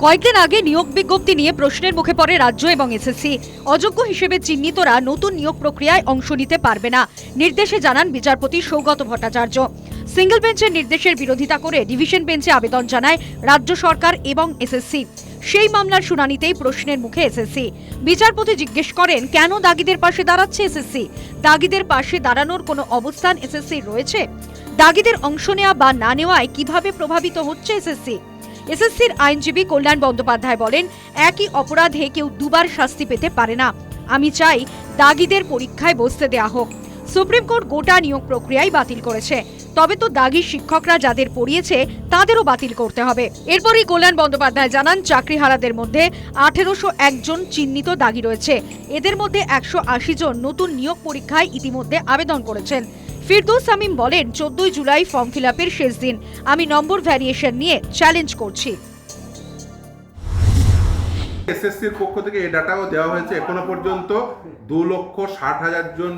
কয়েকদিন আগে নিয়োগ বিজ্ঞপ্তি নিয়ে প্রশ্নের মুখে পড়ে রাজ্য এবং এসএসসি। অযোগ্য হিসেবে চিহ্নিতরা নতুন নিয়োগ প্রক্রিয়ায় অংশ নিতে পারবে না, নির্দেশে জানান বিচারপতি সৌগত ভট্টাচার্য। সিঙ্গেল বেঞ্চের নির্দেশের বিরোধিতা করে ডিভিশন বেঞ্চে আবেদন জানায় রাজ্য সরকার এবং এসএসসি। সেই মামলার শুনানিতেই প্রশ্নের মুখে এসএসসি। বিচারপতি জিজ্ঞেস করেন, কেন দাগিদের পাশে দাঁড়াচ্ছে এসএসসি? দাগিদের পাশে দাঁড়ানোর কোনো অবস্থান এসএসসি রয়েছে? দাগিদের অংশ নেওয়া বা না নেওয়ায় কিভাবে প্রভাবিত হচ্ছে এসএসসি? এসএসসির আইনজীবী কল্যাণ বন্দ্যোপাধ্যায় বলেন, একই অপরাধে কেউ দুবার শাস্তি পেতে পারে না। আমি চাই দাগিদের পরীক্ষায় বসতে দেয়া হোক। সুপ্রিম কোর্ট গোটা নিয়োগ প্রক্রিয়াই বাতিল করেছে, তবে তো দাগি শিক্ষকরা যাদের পড়িয়েছে তাদেরও বাতিল করতে হবে। এরপরই কল্যাণ বন্দ্যোপাধ্যায় জানান, চাকরিহারাদের মধ্যে 1801 জন চিহ্নিত দাগি রয়েছে। এদের মধ্যে 180 জন নতুন নিয়োগ পরীক্ষায় ইতিমধ্যে আবেদন করেছেন। ফিরদৌস শামীম বলেন, 14 জুলাই ফর্ম ফিল আপের শেষ দিন। আমি নম্বর ভ্যারিয়েশন নিয়ে চ্যালেঞ্জ করছি। এসএসসির পক্ষ থেকে এই ডাটাও দেওয়া হয়েছে। এখনো পর্যন্ত 2,60,000 জন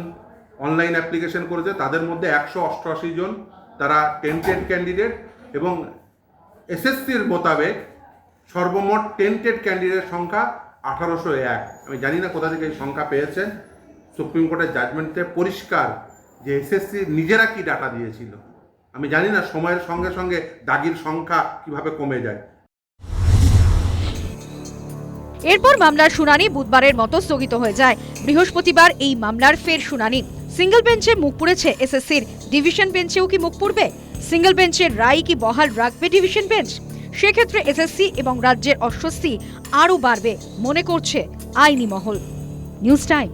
অনলাইন অ্যাপ্লিকেশন করেছে, তাদের মধ্যে 188 জন তারা টেন্টেড ক্যান্ডিডেট, এবং এসএসসির মোতাবেক সর্বমোট টেন্টেড ক্যান্ডিডেট সংখ্যা 1801। আমি জানি না কোথা থেকে এই সংখ্যা পেয়েছেন। সুপ্রিম কোর্টের জাজমেন্টে পরিষ্কার যে এসএসসি নিজেরা কি ডাটা দিয়েছিল। আমি জানি না সময়ের সঙ্গে সঙ্গে দাগির সংখ্যা কিভাবে কমে যায়। এরপর মামলার শুনানি বুধবারের মতো স্থগিত হয়ে যায়। বৃহস্পতিবার এই মামলার ফের শুনানি। সিঙ্গেল বেঞ্চে মুখ পুড়েছে এসএসসির, ডিভিশন বেঞ্চেও কি মুখ পুড়বে? সিঙ্গেল বেঞ্চের রায় কি বহাল রাখবে ডিভিশন বেঞ্চ? সেক্ষেত্রে এসএসসি এবং রাজ্যের অস্বস্তি আরও বাড়বে মনে করছে আইনি মহল। News time.